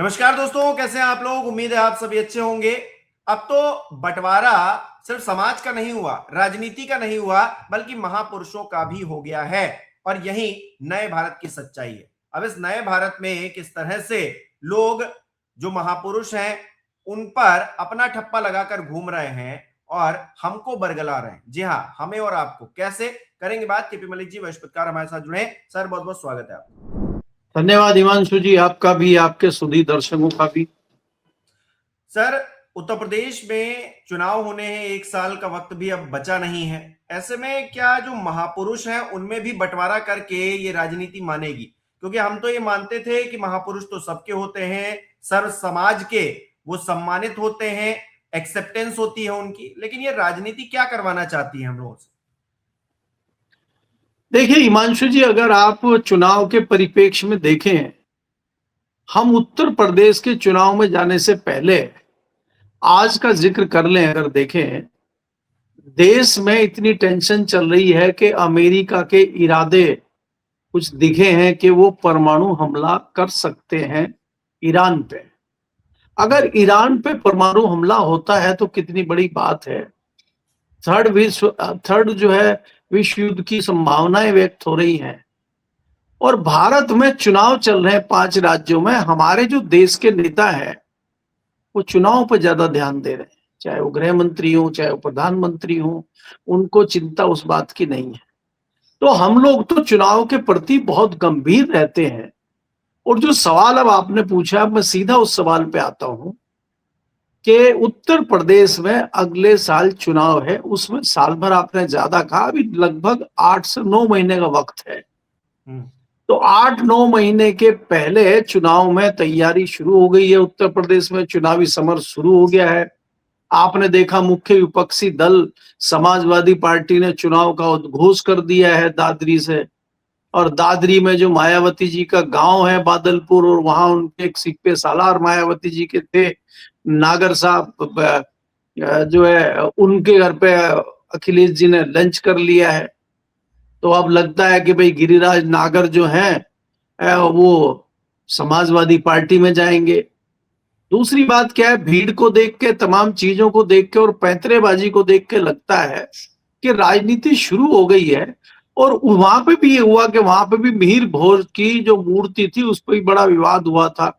नमस्कार दोस्तों, कैसे हैं आप लोग। उम्मीद है आप सभी अच्छे होंगे। अब तो बंटवारा सिर्फ समाज का नहीं हुआ, राजनीति का नहीं हुआ, बल्कि महापुरुषों का भी हो गया है। और यही नए भारत की सच्चाई है। अब इस नए भारत में किस तरह से लोग जो महापुरुष हैं उन पर अपना ठप्पा लगाकर घूम रहे हैं और हमको बरगला रहे हैं। जी हाँ, हमें और आपको कैसे करेंगे बात। केपी मलिक जी वैश्विककार हमारे साथ जुड़े। सर बहुत बहुत स्वागत है आपका। धन्यवाद हिमांशु जी, आपका भी, आपके सुधी दर्शकों का भी। सर, उत्तर प्रदेश में चुनाव होने हैं, एक साल का वक्त भी अब बचा नहीं है। ऐसे में क्या जो महापुरुष हैं उनमें भी बंटवारा करके ये राजनीति मानेगी? क्योंकि हम तो ये मानते थे कि महापुरुष तो सबके होते हैं, सर्व समाज के वो सम्मानित होते हैं, एक्सेप्टेंस होती है उनकी। लेकिन ये राजनीति क्या करवाना चाहती है हम लोगों से? देखिए हिमांशु जी, अगर आप चुनाव के परिप्रेक्ष्य में देखें, हम उत्तर प्रदेश के चुनाव में जाने से पहले आज का जिक्र कर लें। अगर देखें, देश में इतनी टेंशन चल रही है कि अमेरिका के इरादे कुछ दिखे हैं कि वो परमाणु हमला कर सकते हैं ईरान पे। अगर ईरान पे परमाणु हमला होता है तो कितनी बड़ी बात है। थर्ड जो है विश्व युद्ध की संभावनाएं व्यक्त हो रही हैं। और भारत में चुनाव चल रहे हैं 5 राज्यों में। हमारे जो देश के नेता हैं वो चुनाव पर ज्यादा ध्यान दे रहे हैं, चाहे वो गृह मंत्री हो, चाहे वो प्रधानमंत्री हो, उनको चिंता उस बात की नहीं है। तो हम लोग तो चुनाव के प्रति बहुत गंभीर रहते हैं। और जो सवाल अब आपने पूछा, मैं सीधा उस सवाल पे आता हूं कि उत्तर प्रदेश में अगले साल चुनाव है, उसमें साल भर आपने ज्यादा कहा, अभी लगभग 8 से 9 महीने का वक्त है। तो 8-9 महीने के पहले चुनाव में तैयारी शुरू हो गई है। उत्तर प्रदेश में चुनावी समर शुरू हो गया है। आपने देखा मुख्य विपक्षी दल समाजवादी पार्टी ने चुनाव का उद्घोष कर दिया है दादरी से। और दादरी में जो मायावती जी का गांव है बादलपुर, और वहां उनके एक सिक्के सालार मायावती जी के थे, नागर साहब जो है उनके घर पे अखिलेश जी ने लंच कर लिया है। तो अब लगता है कि भाई गिरिराज नागर जो हैं वो समाजवादी पार्टी में जाएंगे। दूसरी बात क्या है, भीड़ को देख के, तमाम चीजों को देख के और पैंतरेबाजी को देख के लगता है कि राजनीति शुरू हो गई है। और वहां पे भी ये हुआ कि वहां पे भी मिहिर भोज की जो मूर्ति थी उस पर भी बड़ा विवाद हुआ था।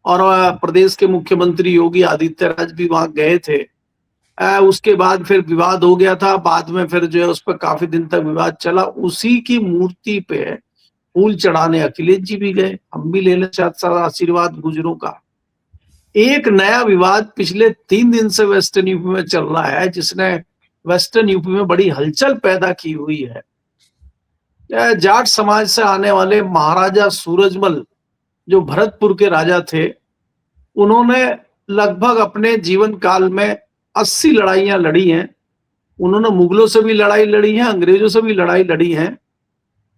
और प्रदेश के मुख्यमंत्री योगी आदित्यनाथ भी वहां गए थे। उसके बाद फिर विवाद हो गया था। बाद में फिर जो है उस पर काफी दिन तक विवाद चला। उसी की मूर्ति पे फूल चढ़ाने अखिलेश जी भी गए। हम भी ले लें साथ साथ आशीर्वाद गुजरों का। एक नया विवाद पिछले 3 दिन से वेस्टर्न यूपी में चल रहा है, जिसने वेस्टर्न यूपी में बड़ी हलचल पैदा की हुई है। जाट समाज से आने वाले महाराजा सूरजमल, जो भरतपुर के राजा थे, उन्होंने लगभग अपने जीवन काल में 80 लड़ाइयां लड़ी हैं। उन्होंने मुगलों से भी लड़ाई लड़ी है, अंग्रेजों से भी लड़ाई लड़ी है।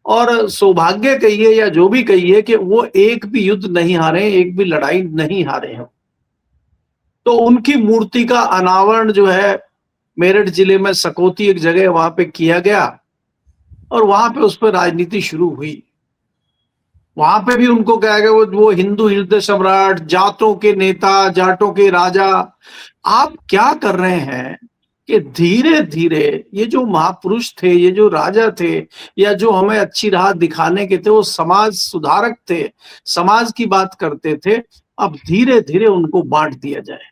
और सौभाग्य कहिए या जो भी कहिए कि वो एक भी युद्ध नहीं हारे, एक भी लड़ाई नहीं हारे हैं। तो उनकी मूर्ति का अनावरण जो है मेरठ जिले में सकौती एक जगह वहां पे किया गया। और वहां पे उस पर राजनीति शुरू हुई। वहां पे भी उनको कहा गया वो हिंदू हृदय सम्राट, जाटों के नेता, जाटों के राजा। आप क्या कर रहे हैं कि धीरे धीरे ये जो महापुरुष थे, ये जो राजा थे, या जो हमें अच्छी राह दिखाने के थे, वो समाज सुधारक थे, समाज की बात करते थे, अब धीरे धीरे उनको बांट दिया जाए।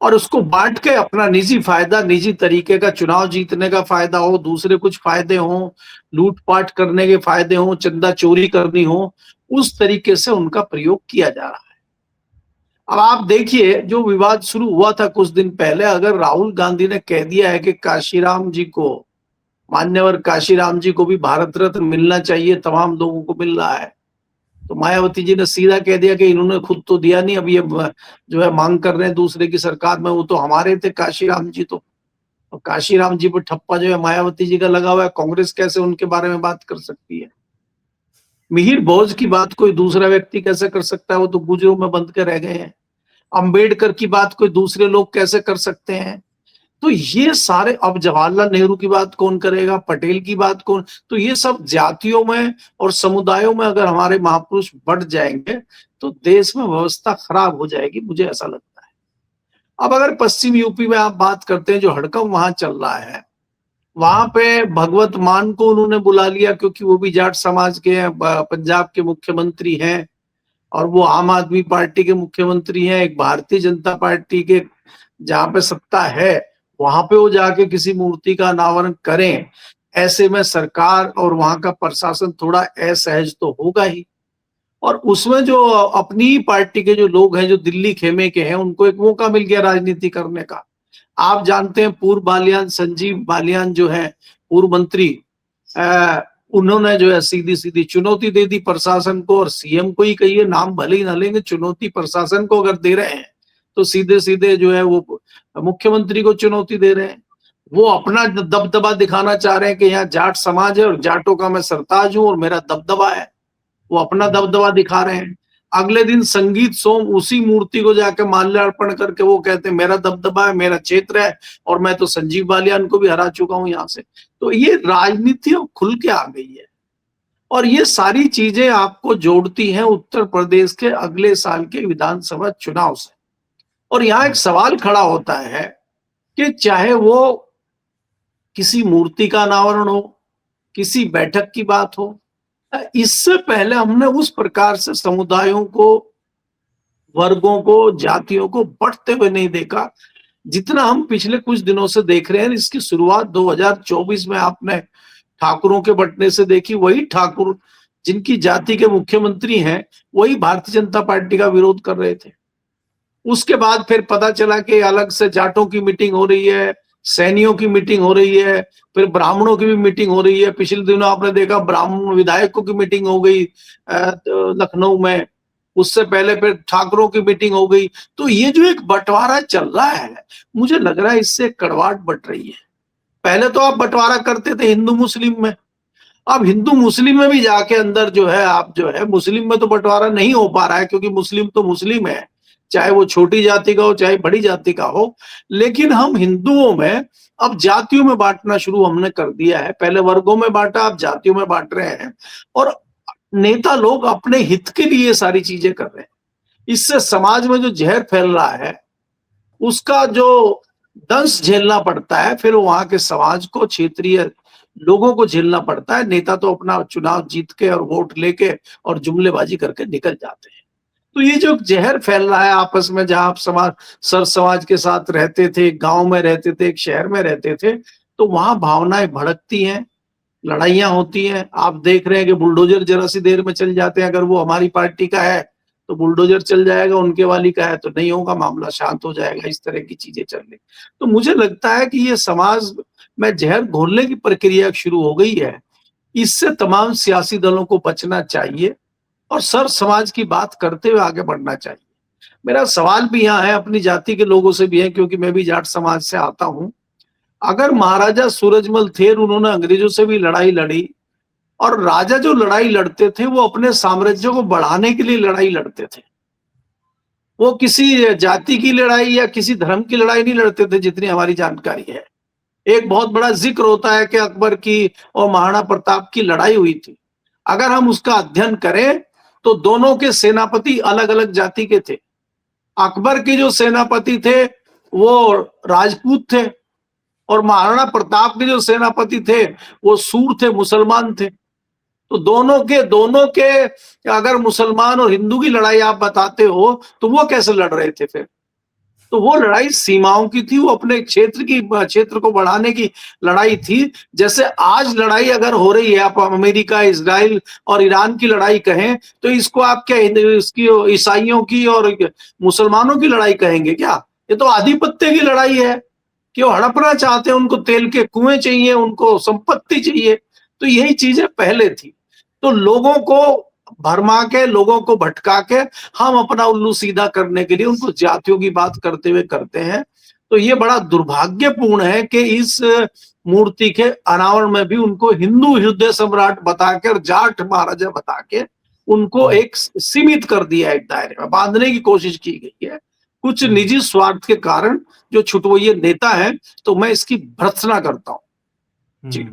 और उसको बांट के अपना निजी फायदा, निजी तरीके का चुनाव जीतने का फायदा हो, दूसरे कुछ फायदे हो, लूटपाट करने के फायदे हो, चंदा चोरी करनी हो, उस तरीके से उनका प्रयोग किया जा रहा है। अब आप देखिए, जो विवाद शुरू हुआ था कुछ दिन पहले, अगर राहुल गांधी ने कह दिया है कि काशीराम जी को, मान्यवर काशीराम जी को भी भारत रत्न मिलना चाहिए, तमाम लोगों को मिल रहा है, तो मायावती जी ने सीधा कह दिया कि इन्होंने खुद तो दिया नहीं, अब ये जो है मांग कर रहे हैं दूसरे की सरकार में, वो तो हमारे थे काशीराम जी। तो काशीराम जी पर ठप्पा जो है मायावती जी का लगा हुआ है, कांग्रेस कैसे उनके बारे में बात कर सकती है? मिहिर भोज की बात कोई दूसरा व्यक्ति कैसे कर सकता है? वो तो गुजरों में बंद के रह गए हैं। अंबेडकर की बात कोई दूसरे लोग कैसे कर सकते हैं? तो ये सारे, अब जवाहरलाल नेहरू की बात कौन करेगा, पटेल की बात कौन, तो ये सब जातियों में और समुदायों में अगर हमारे महापुरुष बढ़ जाएंगे तो देश में व्यवस्था खराब हो जाएगी, मुझे ऐसा लगता है। अब अगर पश्चिम यूपी में आप बात करते हैं, जो हड़कंप वहां चल रहा है, वहां पे भगवत मान को उन्होंने बुला लिया क्योंकि वो भी जाट समाज के हैं, पंजाब के मुख्यमंत्री हैं, और वो आम आदमी पार्टी के मुख्यमंत्री हैं, एक भारतीय जनता पार्टी के जहां पे सत्ता है वहां पे वो जाके किसी मूर्ति का अनावरण करें। ऐसे में सरकार और वहां का प्रशासन थोड़ा असहज तो होगा ही, और उसमें जो अपनी पार्टी के जो लोग हैं, जो दिल्ली खेमे के हैं, उनको एक मौका मिल गया राजनीति करने का। आप जानते हैं पूर्व बालियान, संजीव बालियान जो है पूर्व मंत्री, उन्होंने जो है सीधी सीधी चुनौती दे दी प्रशासन को, और सीएम को ही कहिए, नाम भले ही ना लेंगे, चुनौती प्रशासन को अगर दे रहे हैं तो सीधे सीधे जो है वो मुख्यमंत्री को चुनौती दे रहे हैं। वो अपना दबदबा दिखाना चाह रहे हैं कि यहाँ जाट समाज है और जाटों का मैं सरताज हूं और मेरा दबदबा है, वो अपना दबदबा दिखा रहे हैं। अगले दिन संगीत सोम उसी मूर्ति को जाके माल्यार्पण करके वो कहते हैं मेरा दबदबा है, मेरा क्षेत्र है, और मैं तो संजीव बालियान को भी हरा चुका हूं यहाँ से। तो ये राजनीति अब खुल के आ गई है, और ये सारी चीजें आपको जोड़ती हैं उत्तर प्रदेश के अगले साल के विधानसभा चुनाव से। और यहाँ एक सवाल खड़ा होता है कि चाहे वो किसी मूर्ति का अनावरण हो, किसी बैठक की बात हो, इससे पहले हमने उस प्रकार से समुदायों को, वर्गों को, जातियों को बढ़ते हुए नहीं देखा जितना हम पिछले कुछ दिनों से देख रहे हैं। इसकी शुरुआत 2024 में आपने ठाकुरों के बंटने से देखी। वही ठाकुर जिनकी जाति के मुख्यमंत्री हैं, वही भारतीय जनता पार्टी का विरोध कर रहे थे। उसके बाद फिर पता चला कि अलग से जाटों की मीटिंग हो रही है, सैनियों की मीटिंग हो रही है, फिर ब्राह्मणों की भी मीटिंग हो रही है। पिछले दिनों आपने देखा ब्राह्मण विधायकों की मीटिंग हो गई लखनऊ में, उससे पहले फिर ठाकुरों की मीटिंग हो गई। तो ये जो एक बंटवारा चल रहा है, मुझे लग रहा है इससे कड़वाहट बढ़ रही है। पहले तो आप बंटवारा करते थे हिंदू मुस्लिम में, अब हिंदू मुस्लिम में भी जाके अंदर जो है आप जो है, मुस्लिम में तो बंटवारा नहीं हो पा रहा है क्योंकि मुस्लिम तो मुस्लिम है, चाहे वो छोटी जाति का हो चाहे बड़ी जाति का हो। लेकिन हम हिंदुओं में अब जातियों में बांटना शुरू हमने कर दिया है। पहले वर्गों में बांटा, अब जातियों में बांट रहे हैं, और नेता लोग अपने हित के लिए सारी चीजें कर रहे हैं। इससे समाज में जो जहर फैल रहा है उसका जो दंश झेलना पड़ता है, फिर वहां के समाज को, क्षेत्रीय लोगों को झेलना पड़ता है। नेता तो अपना चुनाव जीत के और वोट लेके और जुमलेबाजी करके निकल जाते हैं। तो ये जो जहर फैल रहा है आपस में, जहां आप समाज, सर समाज के साथ रहते थे, गांव में रहते थे, एक शहर में रहते थे, तो वहां भावनाएं भड़कती हैं, लड़ाइयां होती हैं। आप देख रहे हैं कि बुलडोजर जरा सी देर में चल जाते हैं। अगर वो हमारी पार्टी का है तो बुलडोजर चल जाएगा, उनके वाली का है तो नहीं होगा, मामला शांत हो जाएगा। इस तरह की चीजें चल रही। तो मुझे लगता है कि ये समाज में जहर घोलने की प्रक्रिया शुरू हो गई है। इससे तमाम सियासी दलों को बचना चाहिए और सर समाज की बात करते हुए आगे बढ़ना चाहिए। मेरा सवाल भी यहाँ है, अपनी जाति के लोगों से भी है, क्योंकि मैं भी जाट समाज से आता हूं। अगर महाराजा सूरजमल थे, उन्होंने अंग्रेजों से भी लड़ाई लड़ी, और राजा जो लड़ाई लड़ते थे वो अपने साम्राज्य को बढ़ाने के लिए लड़ाई लड़ते थे। वो किसी जाति की लड़ाई या किसी धर्म की लड़ाई नहीं लड़ते थे, जितनी हमारी जानकारी है। एक बहुत बड़ा जिक्र होता है कि अकबर की और महाराणा प्रताप की लड़ाई हुई थी। अगर हम उसका अध्ययन करें तो दोनों के सेनापति अलग अलग जाति के थे। अकबर के जो सेनापति थे वो राजपूत थे, और महाराणा प्रताप के जो सेनापति थे वो सूर थे, मुसलमान थे। तो दोनों के अगर मुसलमान और हिंदू की लड़ाई आप बताते हो तो वो कैसे लड़ रहे थे फिर? तो वो लड़ाई सीमाओं की थी, वो अपने क्षेत्र को बढ़ाने की लड़ाई थी। जैसे आज लड़ाई अगर हो रही है, आप अमेरिका, इजराइल और ईरान की लड़ाई कहें तो इसको आप क्या इसकी ईसाइयों की और मुसलमानों की लड़ाई कहेंगे क्या? ये तो आधिपत्य की लड़ाई है कि वो हड़पना चाहते हैं, उनको तेल के कुएं चाहिए, उनको संपत्ति चाहिए। तो यही चीजें पहले थी। तो लोगों को भरमा के, लोगों को भटका के हम अपना उल्लू सीधा करने के लिए उनको जातियों की बात करते हुए करते हैं। तो ये बड़ा दुर्भाग्यपूर्ण है कि इस मूर्ति के अनावरण में भी उनको हिंदू हृदय सम्राट बता के और जाट महाराजा बता के उनको एक सीमित कर दिया, एक दायरे में बांधने की कोशिश की गई है। कुछ निजी स्वार्थ के कारण जो छुटवैये नेता है, तो मैं इसकी भर्त्सना करता हूं। जी।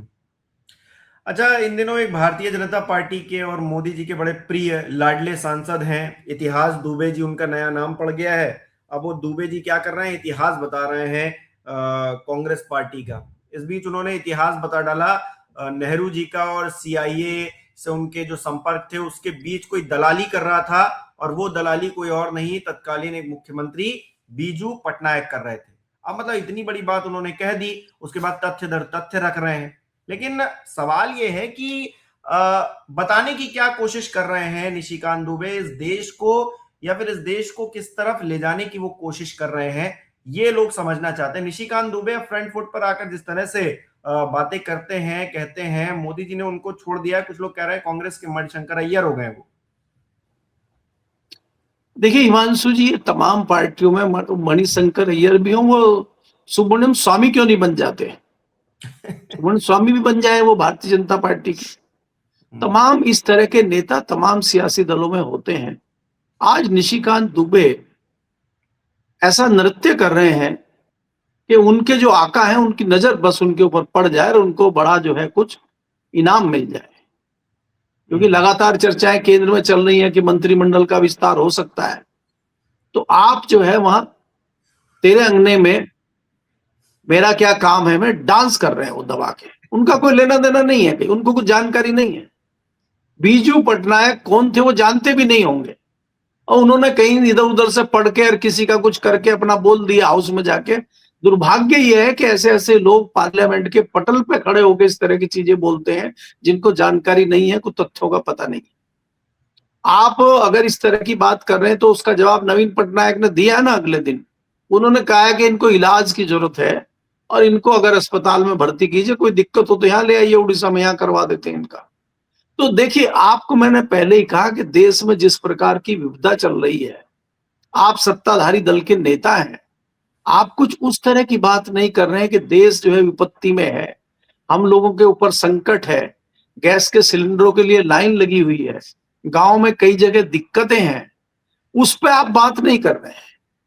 अच्छा, इन दिनों एक भारतीय जनता पार्टी के और मोदी जी के बड़े प्रिय लाडले सांसद हैं इतिहास दुबे जी, उनका नया नाम पड़ गया है। अब वो दुबे जी क्या कर रहे हैं, इतिहास बता रहे हैं कांग्रेस पार्टी का। इस बीच उन्होंने इतिहास बता डाला नेहरू जी का, और सीआईए से उनके जो संपर्क थे उसके बीच कोई दलाली कर रहा था, और वो दलाली कोई और नहीं, तत्कालीन एक मुख्यमंत्री बीजू पटनायक कर रहे थे। अब मतलब इतनी बड़ी बात उन्होंने कह दी, उसके बाद तथ्य दर तथ्य रख रहे हैं। लेकिन सवाल यह है कि बताने की क्या कोशिश कर रहे हैं निशिकांत दुबे इस देश को, या फिर इस देश को किस तरफ ले जाने की वो कोशिश कर रहे हैं, ये लोग समझना चाहते हैं। निशिकांत दुबे फ्रंट फुट पर आकर जिस तरह से बातें करते हैं, कहते हैं मोदी जी ने उनको छोड़ दिया, कुछ लोग कह रहे हैं कांग्रेस के मणिशंकर अय्यर हो गए वो। देखिए हिमांशु जी, ये तमाम पार्टियों में मणिशंकर अय्यर भी हों, वो सुब्रमण्यम स्वामी क्यों नहीं बन जाते? सुब्रमण्यम स्वामी भी बन जाए वो भारतीय जनता पार्टी की। तमाम इस तरह के नेता तमाम सियासी दलों में होते हैं। आज निशिकांत दुबे ऐसा नृत्य कर रहे हैं कि उनके जो आका हैं उनकी नजर बस उनके ऊपर पड़ जाए और उनको बड़ा जो है कुछ इनाम मिल जाए, क्योंकि लगातार चर्चाएं केंद्र में चल रही हैं कि मंत्रिमंडल का विस्तार हो सकता है। तो आप जो है वहां तेरे अंगने में मेरा क्या काम है में डांस कर रहे हैं वो दबा के। उनका कोई लेना देना नहीं है, कहीं उनको कुछ जानकारी नहीं है। बीजू पटनायक कौन थे वो जानते भी नहीं होंगे, और उन्होंने कहीं इधर उधर से पढ़ के और किसी का कुछ करके अपना बोल दिया हाउस में जाके। दुर्भाग्य यह है कि ऐसे ऐसे लोग पार्लियामेंट के पटल पे खड़े होकर इस तरह की चीजें बोलते हैं जिनको जानकारी नहीं है, कुछ तथ्यों का पता नहीं। आप अगर इस तरह की बात कर रहे हैं तो उसका जवाब नवीन पटनायक ने दिया है ना अगले दिन। उन्होंने कहा है कि इनको इलाज की जरूरत है और इनको अगर अस्पताल में भर्ती कीजिए, कोई दिक्कत हो तो यहाँ ले आइए, उड़ीसा में यहाँ करवा देते हैं इनका। तो देखिए, आपको मैंने पहले ही कहा कि देश में जिस प्रकार की विविधता चल रही है, आप सत्ताधारी दल के नेता हैं, आप कुछ उस तरह की बात नहीं कर रहे हैं कि देश जो है विपत्ति में है, हम लोगों के ऊपर संकट है, गैस के सिलेंडरों के लिए लाइन लगी हुई है, गांव में कई जगह दिक्कतें हैं, उस पर आप बात नहीं कर रहे हैं।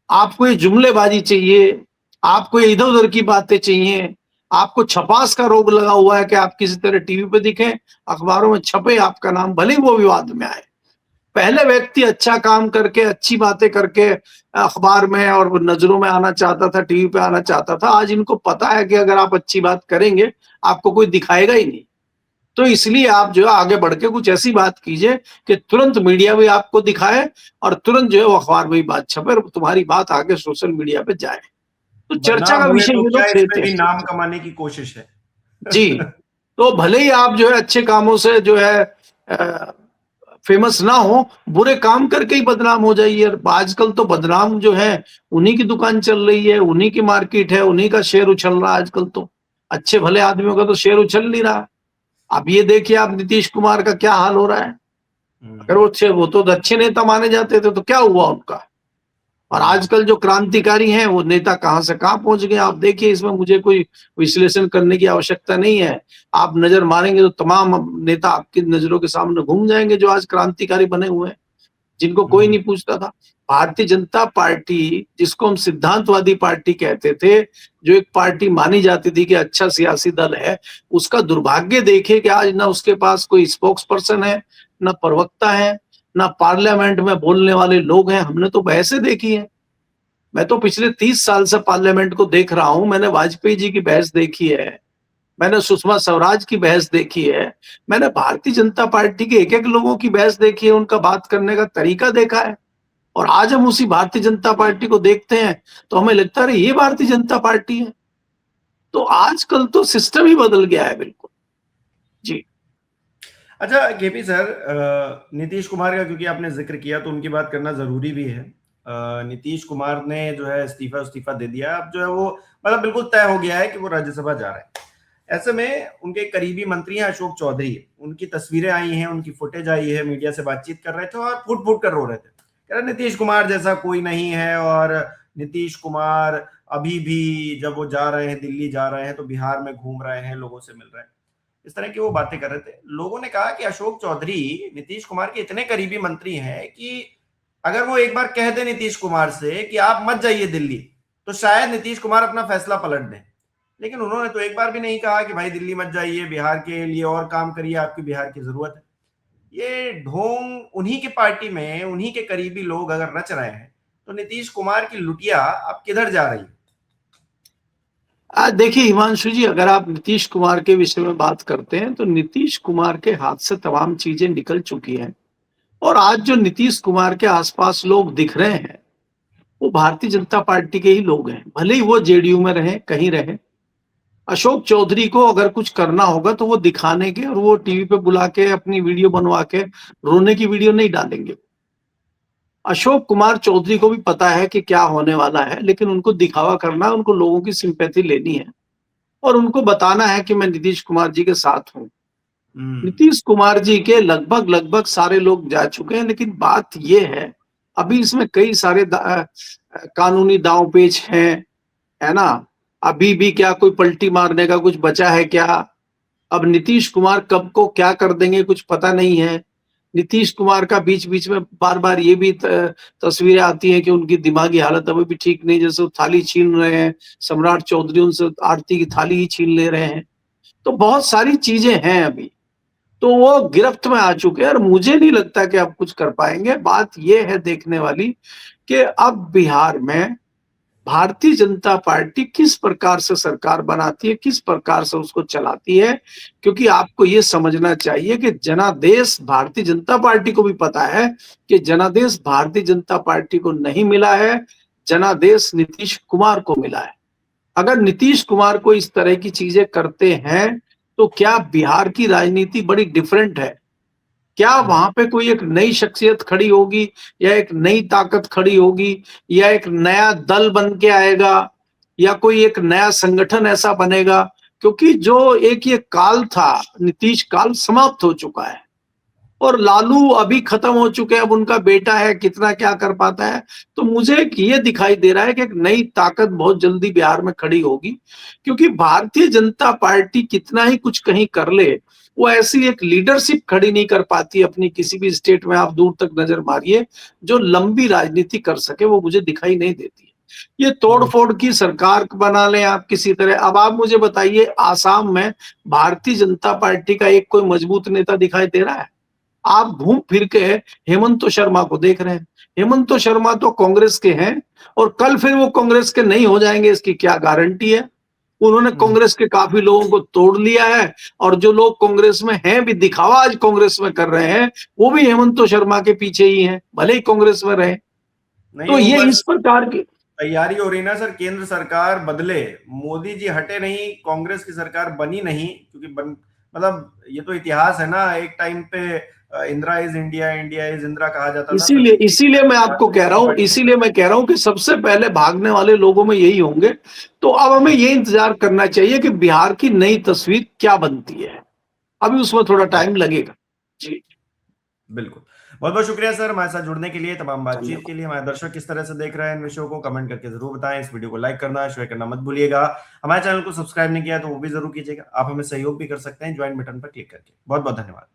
आपको ये जुमलेबाजी चाहिए, आपको ये इधर उधर की बातें चाहिए, आपको छपास का रोग लगा हुआ है कि आप किसी तरह टीवी पे दिखें, अखबारों में छपे आपका नाम, भले ही वो विवाद में आए। पहले व्यक्ति अच्छा काम करके अच्छी बातें करके अखबार में और नजरों में आना चाहता था, टीवी पे आना चाहता था। आज इनको पता है कि अगर आप अच्छी बात करेंगे आपको कोई दिखाएगा ही नहीं। तो इसलिए आप जो है आगे बढ़ के कुछ ऐसी बात कीजिए कि तुरंत मीडिया भी आपको दिखाए और तुरंत जो है वो अखबार में भी बात छपे और तुम्हारी बात आगे सोशल मीडिया पे जाए। तो चर्चा का विषय ये लोग देते हैं, नाम कमाने की कोशिश है। जी। तो भले ही आप जो है अच्छे कामों से जो है फेमस ना हो, बुरे काम करके ही बदनाम हो जाइए। आजकल तो बदनाम जो है उन्हीं की दुकान चल रही है, उन्हीं की मार्केट है, उन्हीं का शेयर उछल रहा है आजकल। तो अच्छे भले आदमियों का तो शेयर उछल नहीं रहा। अब ये देखिए आप नीतीश कुमार का क्या हाल हो रहा है। अगर वो तो अच्छे नेता माने जाते थे तो क्या हुआ उनका, और आजकल जो क्रांतिकारी हैं वो नेता कहां से कहां पहुंच गए आप देखिए। इसमें मुझे कोई विश्लेषण करने की आवश्यकता नहीं है। आप नजर मारेंगे तो तमाम नेता आपकी नजरों के सामने घूम जाएंगे जो आज क्रांतिकारी बने हुए हैं, जिनको कोई नहीं पूछता था। भारतीय जनता पार्टी, जिसको हम सिद्धांतवादी पार्टी कहते थे, जो एक पार्टी मानी जाती थी कि अच्छा सियासी दल है, उसका दुर्भाग्य देखिए कि आज ना उसके पास कोई स्पोक्स पर्सन है, ना प्रवक्ता है, ना पार्लियामेंट में बोलने वाले लोग हैं। हमने तो बहसें देखी है। मैं तो पिछले 30 साल से पार्लियामेंट को देख रहा हूं। मैंने वाजपेयी जी की बहस देखी है, मैंने सुषमा स्वराज की बहस देखी है, मैंने भारतीय जनता पार्टी के एक एक लोगों की बहस देखी है, उनका बात करने का तरीका देखा है। और आज हम उसी भारतीय जनता पार्टी को देखते हैं तो हमें लगता है ये भारतीय जनता पार्टी है। तो आजकल तो सिस्टम ही बदल गया है बिल्कुल। जी। अच्छा केपी सर, नीतीश कुमार का क्योंकि आपने जिक्र किया तो उनकी बात करना जरूरी भी है। नीतीश कुमार ने जो है इस्तीफा दे दिया। अब जो है वो मतलब बिल्कुल तय हो गया है कि वो राज्यसभा जा रहे हैं। ऐसे में उनके करीबी मंत्री हैं अशोक चौधरी, उनकी तस्वीरें आई हैं, उनकी फुटेज आई है, मीडिया से बातचीत कर रहे थे और फुट फुट कर रो रहे थे। कह रहे नीतीश कुमार जैसा कोई नहीं है, और नीतीश कुमार अभी भी जब वो जा रहे हैं, दिल्ली जा रहे हैं तो बिहार में घूम रहे हैं, लोगों से मिल रहे हैं, इस तरह की वो बातें कर रहे थे। लोगों ने कहा कि अशोक चौधरी नीतीश कुमार के इतने करीबी मंत्री हैं कि अगर वो एक बार कह दे नीतीश कुमार से कि आप मत जाइए दिल्ली, तो शायद नीतीश कुमार अपना फैसला पलट दें। लेकिन उन्होंने तो एक बार भी नहीं कहा कि भाई दिल्ली मत जाइए, बिहार के लिए और काम करिए, आपकी बिहार की जरूरत है। ये ढोंग उन्हीं के पार्टी में, उन्हीं के करीबी लोग अगर रच रहे हैं, तो नीतीश कुमार की लुटिया अब किधर जा रही है? देखिए हिमांशु जी, अगर आप नीतीश कुमार के विषय में बात करते हैं तो नीतीश कुमार के हाथ से तमाम चीजें निकल चुकी हैं। और आज जो नीतीश कुमार के आसपास लोग दिख रहे हैं वो भारतीय जनता पार्टी के ही लोग हैं, भले ही वो जेडीयू में रहे, कहीं रहे। अशोक चौधरी को अगर कुछ करना होगा तो वो दिखाने के और वो टीवी पे बुला के अपनी वीडियो बनवा के रोने की वीडियो नहीं डालेंगे। अशोक कुमार चौधरी को भी पता है कि क्या होने वाला है, लेकिन उनको दिखावा करना है, उनको लोगों की सिंपैथी लेनी है और उनको बताना है कि मैं नीतीश कुमार जी के साथ हूं। नीतीश कुमार जी के लगभग लगभग सारे लोग जा चुके हैं, लेकिन बात यह है अभी इसमें कई सारे कानूनी दांव पेच हैं, है ना। अभी भी क्या कोई पलटी मारने का कुछ बचा है क्या? अब नीतीश कुमार कब को क्या कर देंगे कुछ पता नहीं है। नीतीश कुमार का बीच बीच में बार बार ये भी तस्वीरें आती हैं कि उनकी दिमागी हालत अभी भी ठीक नहीं, जैसे वो थाली छीन रहे हैं, सम्राट चौधरी उनसे आरती की थाली ही छीन ले रहे हैं। तो बहुत सारी चीजें हैं अभी, तो वो गिरफ्त में आ चुके हैं और मुझे नहीं लगता कि अब कुछ कर पाएंगे। बात ये है देखने वाली कि अब बिहार में भारतीय जनता पार्टी किस प्रकार से सरकार बनाती है, किस प्रकार से उसको चलाती है। क्योंकि आपको ये समझना चाहिए कि जनादेश भारतीय जनता पार्टी को भी पता है कि जनादेश भारतीय जनता पार्टी को नहीं मिला है, जनादेश नीतीश कुमार को मिला है। अगर नीतीश कुमार को इस तरह की चीजें करते हैं तो क्या बिहार की राजनीति बड़ी डिफरेंट है? क्या वहां पे कोई एक नई शख्सियत खड़ी होगी या एक नई ताकत खड़ी होगी या एक नया दल बन के आएगा या कोई एक नया संगठन ऐसा बनेगा? क्योंकि जो एक ये काल था, नीतीश काल समाप्त हो चुका है और लालू अभी खत्म हो चुके हैं। अब उनका बेटा है, कितना क्या कर पाता है। तो मुझे एक ये दिखाई दे रहा है कि एक नई ताकत बहुत जल्दी बिहार में खड़ी होगी, क्योंकि भारतीय जनता पार्टी कितना ही कुछ कहीं कर ले, वो ऐसी एक लीडरशिप खड़ी नहीं कर पाती अपनी किसी भी स्टेट में। आप दूर तक नजर मारिए, जो लंबी राजनीति कर सके वो मुझे दिखाई नहीं देती। ये तोड़फोड़ की सरकार बना लें आप किसी तरह। अब आप मुझे बताइए, आसाम में भारतीय जनता पार्टी का एक कोई मजबूत नेता दिखाई दे रहा है? आप घूम फिर के हेमंत शर्मा को देख रहे हैं। हेमंत शर्मा तो कांग्रेस के हैं और कल फिर वो कांग्रेस के नहीं हो जाएंगे, इसकी क्या गारंटी है? उन्होंने कांग्रेस के काफी लोगों को तोड़ लिया है और जो लोग कांग्रेस में हैं भी दिखावा आज कांग्रेस में कर रहे हैं, वो भी हेमंत शर्मा के पीछे ही हैं, भले ही कांग्रेस में रहे। तो ये इस प्रकार की तैयारी हो रही ना सर, केंद्र सरकार बदले, मोदी जी हटे नहीं, कांग्रेस की सरकार बनी नहीं, क्योंकि मतलब ये तो इतिहास है ना। एक टाइम पे Indira is India, India is Indira कहा जाता था। इसीलिए मैं आपको कह रहा हूं, इसीलिए मैं कह रहा हूं कि सबसे पहले भागने वाले लोगों में यही होंगे। तो अब हमें ये इंतजार करना चाहिए कि बिहार की नई तस्वीर क्या बनती है। अभी उसमें थोड़ा टाइम लगेगा। जी बिल्कुल, बहुत बहुत शुक्रिया सर हमारे साथ जुड़ने के लिए, तमाम बातचीत के लिए। हमारे दर्शक किस तरह से देख रहे हैं इन विषयों को कमेंट करके जरूर बताएं। इस वीडियो को लाइक करना, शेयर करना मत भूलिएगा। हमारे चैनल को सब्सक्राइब नहीं किया तो वो भी जरूर कीजिएगा। आप हमें सहयोग भी कर सकते हैं ज्वाइन बटन पर क्लिक करके। बहुत बहुत धन्यवाद।